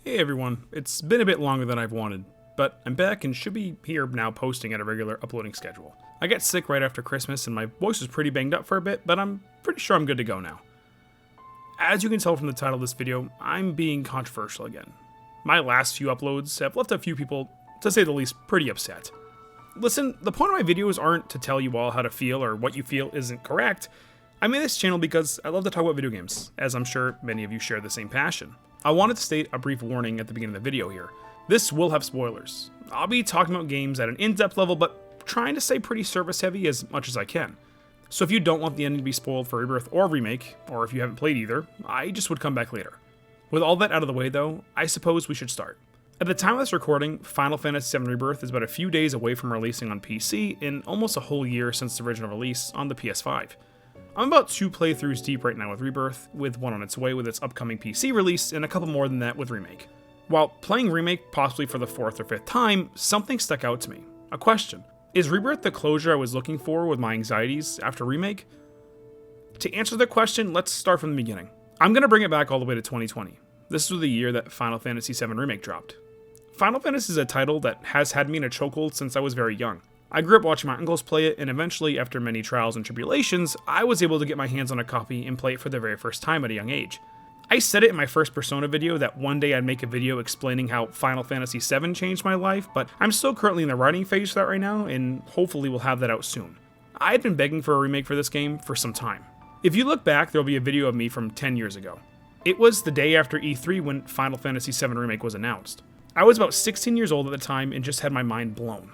Hey everyone, it's been a bit longer than I've wanted, but I'm back and should be here now posting at a regular uploading schedule. I got sick right after Christmas and my voice was pretty banged up for a bit, but I'm pretty sure I'm good to go now. As you can tell from the title of this video, I'm being controversial again. My last few uploads have left a few people, to say the least, pretty upset. Listen, the point of my videos aren't to tell you all how to feel or what you feel isn't correct. I made this channel because I love to talk about video games, as I'm sure many of you share the same passion. I wanted to state a brief warning at the beginning of the video here. This will have spoilers. I'll be talking about games at an in-depth level, but trying to stay pretty surface heavy as much as I can. So if you don't want the ending to be spoiled for Rebirth or Remake, or if you haven't played either, I just would come back later. With all that out of the way though, I suppose we should start. At the time of this recording, Final Fantasy VII Rebirth is about a few days away from releasing on PC in almost a whole year since the original release on the PS5. I'm about 2 playthroughs deep right now with Rebirth, with one on its way with its upcoming PC release, and a couple more than that with Remake. While playing Remake possibly for the 4th or 5th time, something stuck out to me. A question. Is Rebirth the closure I was looking for with my anxieties after Remake? To answer the question, let's start from the beginning. I'm going to bring it back all the way to 2020. This was the year that Final Fantasy VII Remake dropped. Final Fantasy is a title that has had me in a chokehold since I was very young. I grew up watching my uncles play it, and eventually, after many trials and tribulations, I was able to get my hands on a copy and play it for the very first time at a young age. I said it in my first Persona video that one day I'd make a video explaining how Final Fantasy VII changed my life, but I'm still currently in the writing phase for that right now, and hopefully we'll have that out soon. I had been begging for a remake for this game for some time. If you look back, there'll be a video of me from 10 years ago. It was the day after E3 when Final Fantasy VII Remake was announced. I was about 16 years old at the time and just had my mind blown.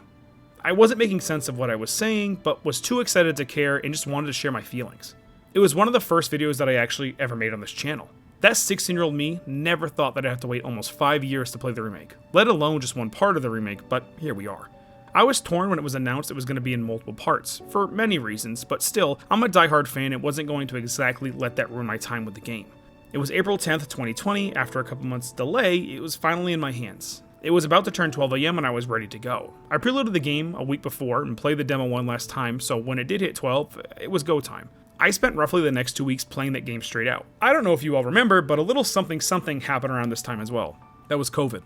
I wasn't making sense of what I was saying, but was too excited to care and just wanted to share my feelings. It was one of the first videos that I actually ever made on this channel. That 16-year-old me never thought that I'd have to wait almost 5 years to play the remake, let alone just one part of the remake, but here we are. I was torn when it was announced it was going to be in multiple parts, for many reasons, but still, I'm a diehard fan and wasn't going to exactly let that ruin my time with the game. It was April 10th, 2020, after a couple months delay, it was finally in my hands. It was about to turn 12 AM and I was ready to go. I preloaded the game a week before and played the demo one last time, so when it did hit 12, it was go time. I spent roughly the next 2 weeks playing that game straight out. I don't know if you all remember, but a little something happened around this time as well. That was COVID.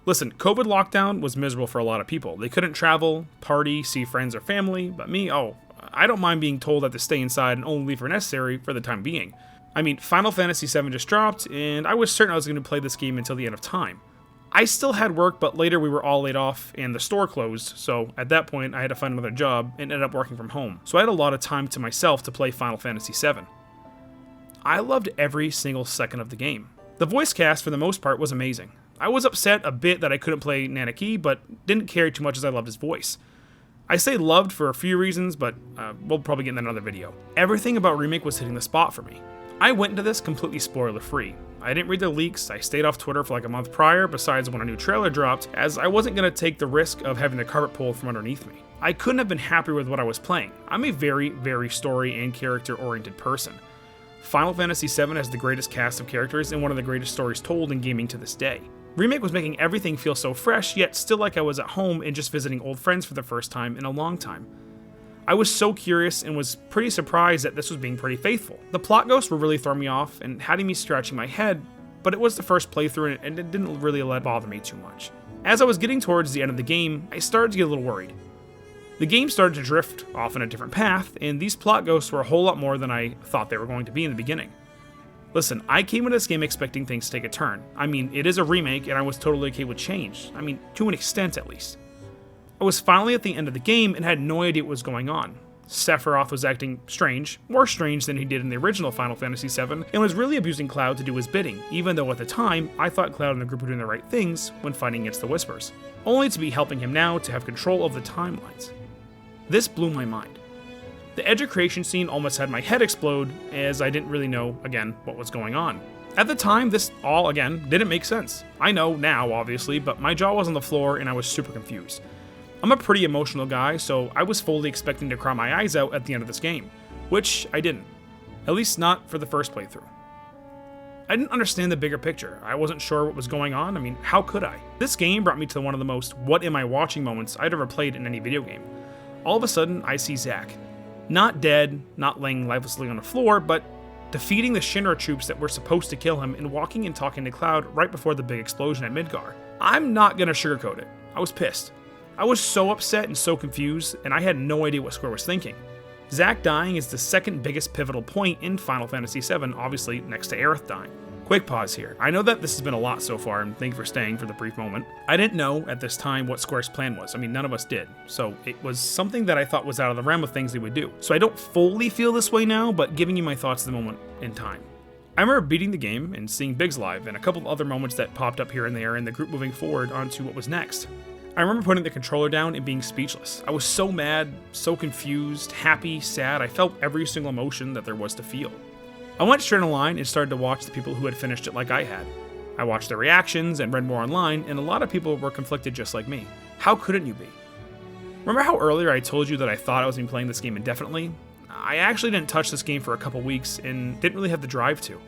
Listen, COVID lockdown was miserable for a lot of people. They couldn't travel, party, see friends or family, but me, I don't mind being told I have to stay inside and only leave for necessary for the time being. I mean, Final Fantasy VII just dropped, and I was certain I was going to play this game until the end of time. I still had work, but later we were all laid off and the store closed, so at that point I had to find another job and ended up working from home. So I had a lot of time to myself to play Final Fantasy VII. I loved every single second of the game. The voice cast for the most part was amazing. I was upset a bit that I couldn't play Nanaki, but didn't care too much as I loved his voice. I say loved for a few reasons, but we'll probably get in another video. Everything about Remake was hitting the spot for me. I went into this completely spoiler-free. I didn't read the leaks, I stayed off Twitter for like a month prior, besides when a new trailer dropped, as I wasn't going to take the risk of having the carpet pulled from underneath me. I couldn't have been happier with what I was playing. I'm a very, very story and character-oriented person. Final Fantasy VII has the greatest cast of characters and one of the greatest stories told in gaming to this day. Remake was making everything feel so fresh, yet still like I was at home and just visiting old friends for the first time in a long time. I was so curious and was pretty surprised that this was being pretty faithful. The plot ghosts were really throwing me off and having me scratching my head, but it was the first playthrough and it didn't really let it bother me too much. As I was getting towards the end of the game, I started to get a little worried. The game started to drift off in a different path, and these plot ghosts were a whole lot more than I thought they were going to be in the beginning. Listen, I came into this game expecting things to take a turn. I mean, it is a remake and I was totally okay with change. I mean, to an extent at least. I was finally at the end of the game and had no idea what was going on. Sephiroth was acting strange, more strange than he did in the original Final Fantasy VII, and was really abusing Cloud to do his bidding, even though at the time, I thought Cloud and the group were doing the right things when fighting against the Whispers, only to be helping him now to have control of the timelines. This blew my mind. The edge of creation scene almost had my head explode, as I didn't really know, again, what was going on. At the time, this all, again, didn't make sense. I know now, obviously, but my jaw was on the floor and I was super confused. I'm a pretty emotional guy, so I was fully expecting to cry my eyes out at the end of this game, which I didn't. At least not for the first playthrough. I didn't understand the bigger picture. I wasn't sure what was going on. I mean, how could I? This game brought me to one of the most what am I watching moments I'd ever played in any video game. All of a sudden, I see Zack. Not dead, not laying lifelessly on the floor, but defeating the Shinra troops that were supposed to kill him, and walking and talking to Cloud right before the big explosion at Midgar. I'm not gonna sugarcoat it. I was pissed. I was so upset and so confused, and I had no idea what Square was thinking. Zack dying is the second biggest pivotal point in Final Fantasy VII, obviously next to Aerith dying. Quick pause here. I know that this has been a lot so far, and thank you for staying for the brief moment. I didn't know at this time what Square's plan was. I mean, none of us did. So it was something that I thought was out of the realm of things they would do. So I don't fully feel this way now, but giving you my thoughts at the moment in time. I remember beating the game and seeing Biggs live, and a couple of other moments that popped up here and there, and the group moving forward onto what was next. I remember putting the controller down and being speechless. I was so mad, so confused, happy, sad. I felt every single emotion that there was to feel. I went straight online and started to watch the people who had finished it like I had. I watched their reactions and read more online, and a lot of people were conflicted just like me. How couldn't you be? Remember how earlier I told you that I thought I was playing this game indefinitely? I actually didn't touch this game for a couple weeks and didn't really have the drive to.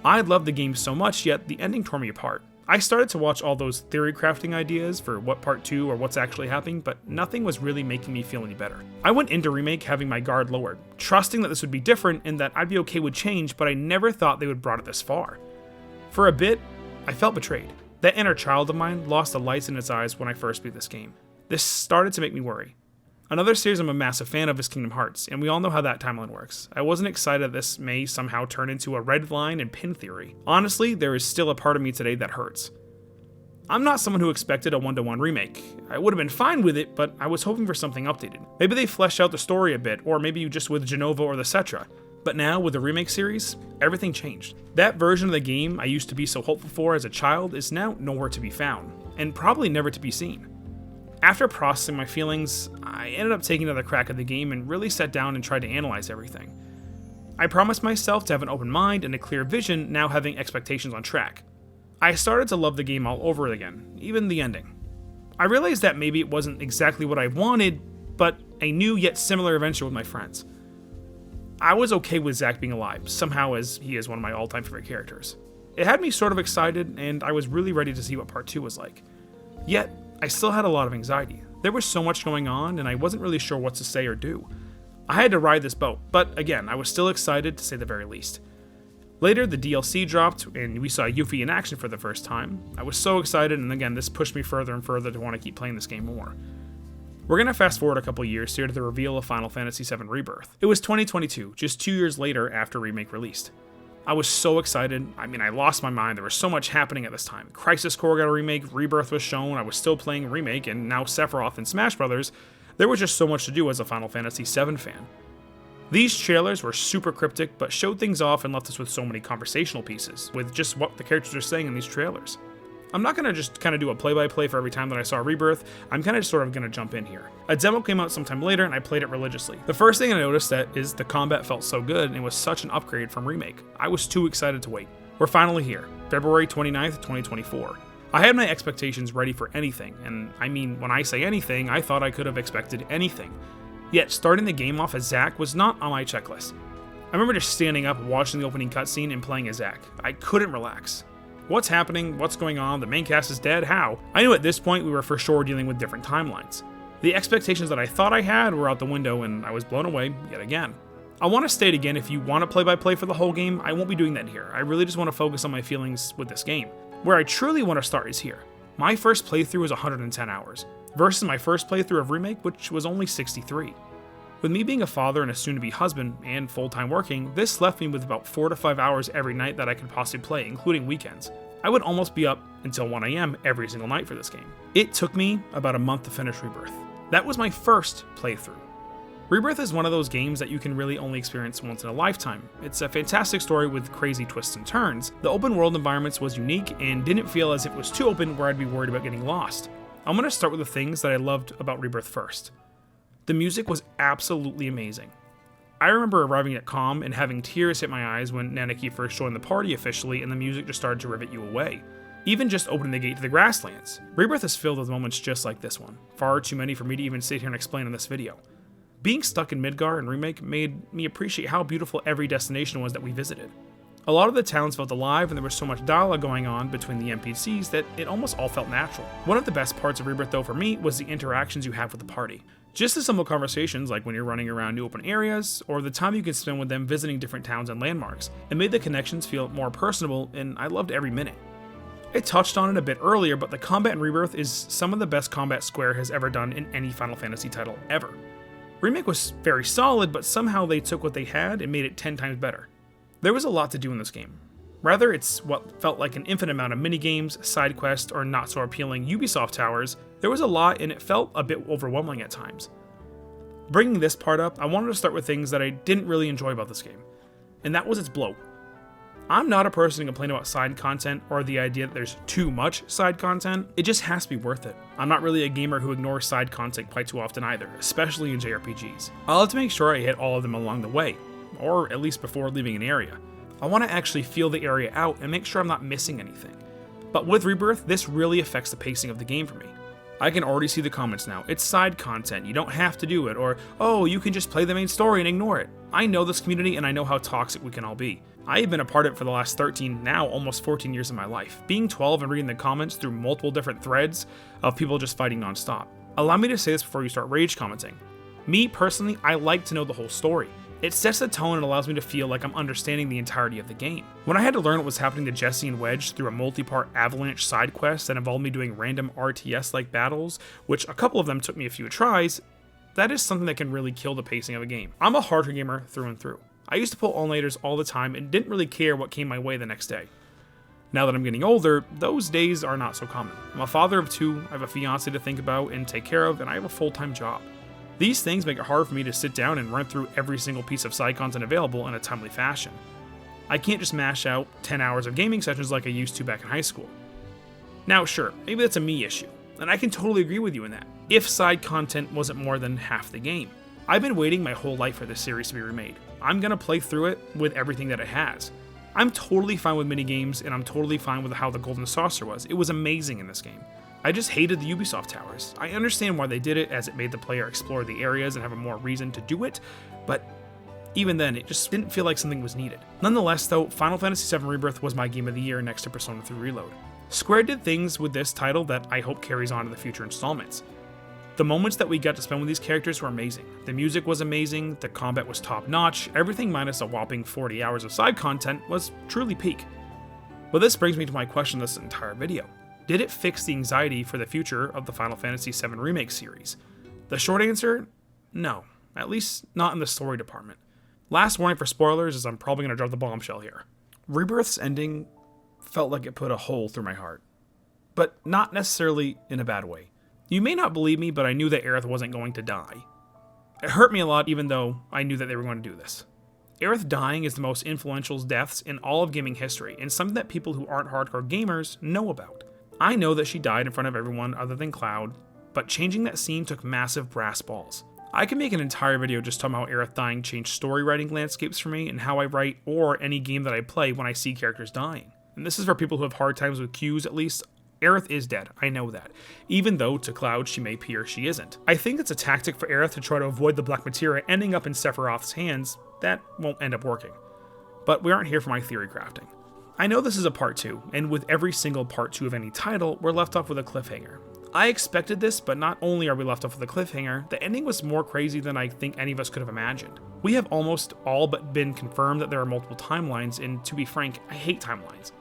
I loved the game so much, yet the ending tore me apart. I started to watch all those theory crafting ideas for what part 2 or what's actually happening, but nothing was really making me feel any better. I went into Remake having my guard lowered, trusting that this would be different and that I'd be okay with change, but I never thought they would brought it this far. For a bit, I felt betrayed. That inner child of mine lost the lights in its eyes when I first beat this game. This started to make me worry. Another series I'm a massive fan of is Kingdom Hearts, and we all know how that timeline works. I wasn't excited that this may somehow turn into a red line and pin theory. Honestly, there is still a part of me today that hurts. I'm not someone who expected a 1-to-1 remake. I would have been fine with it, but I was hoping for something updated. Maybe they flesh out the story a bit, or maybe just with Genova or the Cetra. But now, with the remake series, everything changed. That version of the game I used to be so hopeful for as a child is now nowhere to be found, and probably never to be seen. After processing my feelings, I ended up taking another crack at the game and really sat down and tried to analyze everything. I promised myself to have an open mind and a clear vision, now having expectations on track. I started to love the game all over again, even the ending. I realized that maybe it wasn't exactly what I wanted, but a new yet similar adventure with my friends. I was okay with Zack being alive, somehow, as he is one of my all-time favorite characters. It had me sort of excited, and I was really ready to see what part 2 was like. Yet, I still had a lot of anxiety. There was so much going on, and I wasn't really sure what to say or do. I had to ride this boat, but again, I was still excited to say the very least. Later, the DLC dropped, and we saw Yuffie in action for the first time. I was so excited, and again, this pushed me further and further to want to keep playing this game more. We're gonna fast forward a couple years here to the reveal of Final Fantasy VII Rebirth. It was 2022, just 2 years later after Remake released. I was so excited. I mean, I lost my mind. There was so much happening at this time. Crisis Core got a remake, Rebirth was shown, I was still playing Remake, and now Sephiroth and Smash Brothers. There was just so much to do as a Final Fantasy VII fan. These trailers were super cryptic, but showed things off and left us with so many conversational pieces, with just what the characters are saying in these trailers. I'm not gonna just kind of do a play-by-play for every time that I saw Rebirth. I'm kind of sort of gonna jump in here. A demo came out sometime later and I played it religiously. The first thing I noticed that is the combat felt so good and it was such an upgrade from Remake. I was too excited to wait. We're finally here, February 29th, 2024. I had my expectations ready for anything, and I mean, when I say anything, I thought I could have expected anything. Yet, starting the game off as Zack was not on my checklist. I remember just standing up, watching the opening cutscene, and playing as Zack. I couldn't relax. What's happening? What's going on? The main cast is dead? How? I knew at this point we were for sure dealing with different timelines. The expectations that I thought I had were out the window, and I was blown away yet again. I want to state again, if you want to play-by-play for the whole game, I won't be doing that here. I really just want to focus on my feelings with this game. Where I truly want to start is here. My first playthrough was 110 hours, versus my first playthrough of Remake, which was only 63. With me being a father and a soon-to-be husband, and full-time working, this left me with about 4 to 5 hours every night that I could possibly play, including weekends. I would almost be up until 1 AM every single night for this game. It took me about a month to finish Rebirth. That was my first playthrough. Rebirth is one of those games that you can really only experience once in a lifetime. It's a fantastic story with crazy twists and turns. The open world environments was unique and didn't feel as if it was too open where I'd be worried about getting lost. I'm going to start with the things that I loved about Rebirth first. The music was absolutely amazing. I remember arriving at Calm and having tears hit my eyes when Nanaki first joined the party officially and the music just started to rivet you away. Even just opening the gate to the grasslands. Rebirth is filled with moments just like this one. Far too many for me to even sit here and explain in this video. Being stuck in Midgar and Remake made me appreciate how beautiful every destination was that we visited. A lot of the towns felt alive, and there was so much dialogue going on between the NPCs that it almost all felt natural. One of the best parts of Rebirth though for me was the interactions you have with the party. Just the simple conversations like when you're running around new open areas, or the time you can spend with them visiting different towns and landmarks. It made the connections feel more personable, and I loved every minute. I touched on it a bit earlier, but the combat in Rebirth is some of the best combat Square has ever done in any Final Fantasy title ever. Remake was very solid, but somehow they took what they had and made it 10 times better. There was a lot to do in this game. Rather, it's what felt like an infinite amount of minigames, side quests, or not so appealing Ubisoft towers. There was a lot, and it felt a bit overwhelming at times. Bringing this part up, I wanted to start with things that I didn't really enjoy about this game, and that was its bloat. I'm not a person to complain about side content or the idea that there's too much side content. It just has to be worth it. I'm not really a gamer who ignores side content quite too often either, especially in JRPGs. I'll have to make sure I hit all of them along the way, or at least before leaving an area. I want to actually feel the area out and make sure I'm not missing anything. But with Rebirth, this really affects the pacing of the game for me. I can already see the comments now. It's side content, you don't have to do it, or, oh, you can just play the main story and ignore it. I know this community and I know how toxic we can all be. I have been a part of it for the last 13, now almost 14 years of my life. Being 12 and reading the comments through multiple different threads of people just fighting non-stop. Allow me to say this before you start rage commenting. Me, personally, I like to know the whole story. It sets the tone and allows me to feel like I'm understanding the entirety of the game. When I had to learn what was happening to Jesse and Wedge through a multi-part Avalanche side quest that involved me doing random RTS-like battles, which a couple of them took me a few tries, that is something that can really kill the pacing of a game. I'm a hardcore gamer through and through. I used to pull all-nighters all the time and didn't really care what came my way the next day. Now that I'm getting older, those days are not so common. I'm a father of 2, I have a fiance to think about and take care of, and I have a full-time job. These things make it hard for me to sit down and run through every single piece of side content available in a timely fashion. I can't just mash out 10 hours of gaming sessions like I used to back in high school. Now sure, maybe that's a me issue, and I can totally agree with you in that, if side content wasn't more than half the game. I've been waiting my whole life for this series to be remade. I'm gonna play through it with everything that it has. I'm totally fine with minigames, and I'm totally fine with how the Golden Saucer was. It was amazing in this game. I just hated the Ubisoft towers. I understand why they did it, as it made the player explore the areas and have a more reason to do it, but even then, it just didn't feel like something was needed. Nonetheless though, Final Fantasy VII Rebirth was my game of the year next to Persona 3 Reload. Square did things with this title that I hope carries on to the future installments. The moments that we got to spend with these characters were amazing. The music was amazing, the combat was top notch, everything minus a whopping 40 hours of side content was truly peak. But this brings me to my question this entire video. Did it fix the anxiety for the future of the Final Fantasy VII Remake series? The short answer, no. At least not in the story department. Last warning for spoilers, as I'm probably going to drop the bombshell here. Rebirth's ending felt like it put a hole through my heart. But not necessarily in a bad way. You may not believe me, but I knew that Aerith wasn't going to die. It hurt me a lot even though I knew that they were going to do this. Aerith dying is the most influential deaths in all of gaming history, and something that people who aren't hardcore gamers know about. I know that she died in front of everyone other than Cloud, but changing that scene took massive brass balls. I can make an entire video just talking about how Aerith dying changed story writing landscapes for me and how I write or any game that I play when I see characters dying. And this is for people who have hard times with queues at least. Aerith is dead, I know that. Even though to Cloud she may appear she isn't. I think it's a tactic for Aerith to try to avoid the Black Materia ending up in Sephiroth's hands. That won't end up working. But we aren't here for my theory crafting. I know this is a part 2, and with every single part 2 of any title, we're left off with a cliffhanger. I expected this, but not only are we left off with a cliffhanger, the ending was more crazy than I think any of us could have imagined. We have almost all but been confirmed that there are multiple timelines, and to be frank, I hate timelines.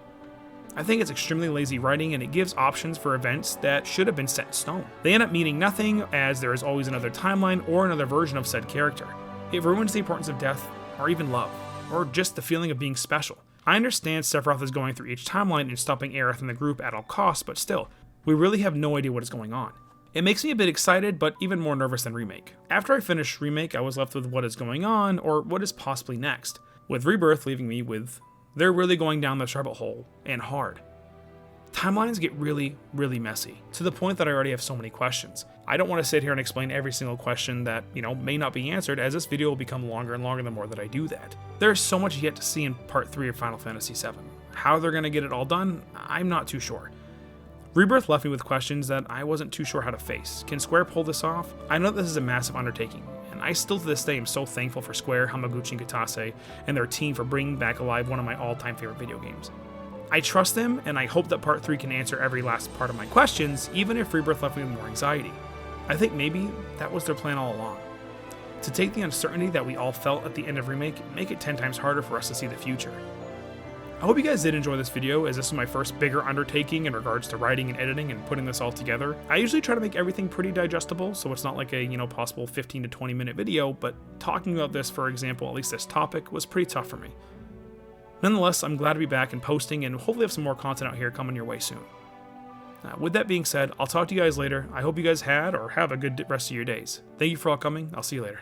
I think it's extremely lazy writing, and it gives options for events that should have been set in stone. They end up meaning nothing, as there is always another timeline or another version of said character. It ruins the importance of death, or even love, or just the feeling of being special. I understand Sephiroth is going through each timeline and stopping Aerith and the group at all costs, but still, we really have no idea what is going on. It makes me a bit excited, but even more nervous than Remake. After I finished Remake, I was left with what is going on, or what is possibly next, with Rebirth leaving me with, they're really going down this rabbit hole, and hard. Timelines get really, really messy, to the point that I already have so many questions. I don't want to sit here and explain every single question that, may not be answered, as this video will become longer and longer the more that I do that. There is so much yet to see in Part 3 of Final Fantasy VII. How they're going to get it all done, I'm not too sure. Rebirth left me with questions that I wasn't too sure how to face. Can Square pull this off? I know this is a massive undertaking, and I still to this day am so thankful for Square, Hamaguchi, and Katase, and their team for bringing back alive one of my all-time favorite video games. I trust them, and I hope that Part 3 can answer every last part of my questions, even if Rebirth left me with more anxiety. I think maybe that was their plan all along. To take the uncertainty that we all felt at the end of Remake and make it 10 times harder for us to see the future. I hope you guys did enjoy this video, as this is my first bigger undertaking in regards to writing and editing and putting this all together. I usually try to make everything pretty digestible, so it's not like a, possible 15 to 20 minute video, but talking about this, for example, at least this topic, was pretty tough for me. Nonetheless, I'm glad to be back and posting, and hopefully have some more content out here coming your way soon. With that being said, I'll talk to you guys later. I hope you guys had or have a good rest of your days. Thank you for all coming. I'll see you later.